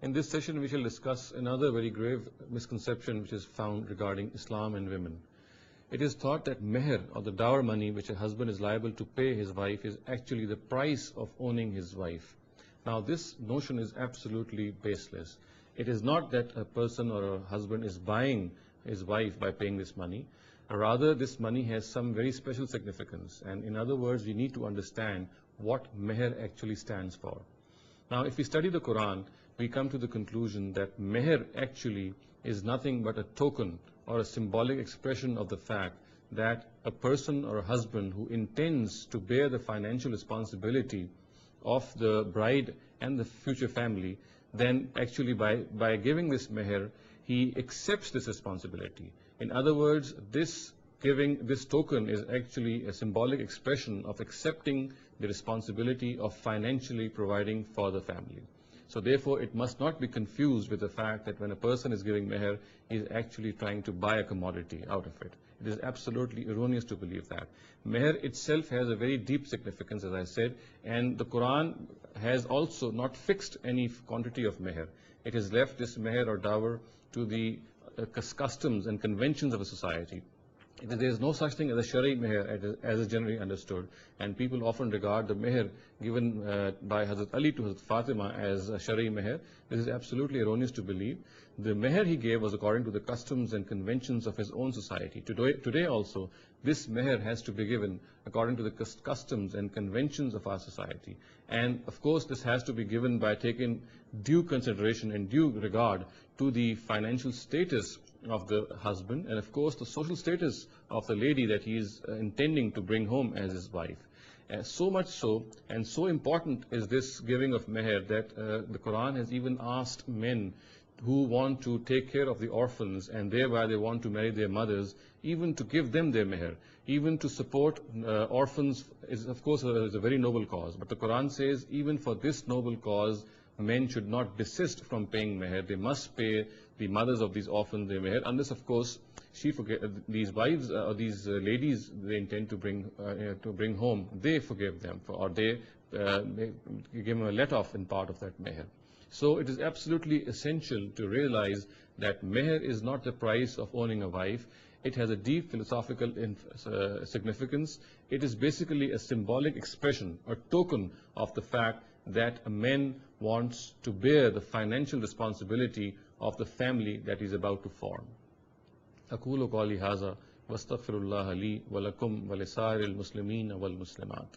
In this session, we shall discuss another very grave misconception which is found regarding Islam and women. It is thought that Mahr, or the dower money which a husband is liable to pay his wife, is actually the price of owning his wife. Now, this notion is absolutely baseless. It is not that a person or a husband is buying his wife by paying this money. Rather, this money has some very special significance. And in other words, we need to understand what Mahr actually stands for. Now, if we study the Quran, we come to the conclusion that Mahr actually is nothing but a token or a symbolic expression of the fact that a person or a husband who intends to bear the financial responsibility of the bride and the future family, then actually by giving this Mahr, he accepts this responsibility. In other words, this token is actually a symbolic expression of accepting the responsibility of financially providing for the family. So therefore, it must not be confused with the fact that when a person is giving Mahr, he is actually trying to buy a commodity out of it. It is absolutely erroneous to believe that. Mahr itself has a very deep significance, as I said, and the Quran has also not fixed any quantity of Mahr. It has left this Mahr or dower to the customs and conventions of a society. There is no such thing as a Shari Mahr as is generally understood, and people often regard the Mahr given by Hazrat Ali to Hazrat Fatima as a Shari Mahr. This is absolutely erroneous to believe. The Mahr he gave was according to the customs and conventions of his own society. Today also, this Mahr has to be given according to the customs and conventions of our society. And of course, this has to be given by taking due consideration and due regard to the financial status of the husband, and of course the social status of the lady that he is intending to bring home as his wife. So much so, and so important is this giving of Mahr that the Quran has even asked men who want to take care of the orphans and thereby they want to marry their mothers, even to give them their Mahr, even to support orphans is of course is a very noble cause. But the Quran says even for this noble cause, men should not desist from paying Mahr. They must pay the mothers of these orphans their Mahr, unless of course these wives or these ladies they intend to bring home, they forgive them or they give them a let-off in part of that Mahr. So it is absolutely essential to realize that Mahr is not the price of owning a wife. It has a deep philosophical significance. It is basically a symbolic expression, a token of the fact that a man wants to bear the financial responsibility of the family that he is about to form. أقول قولي هذا واستغفر الله لي ولكم ولسائر المسلمين والمسلمات.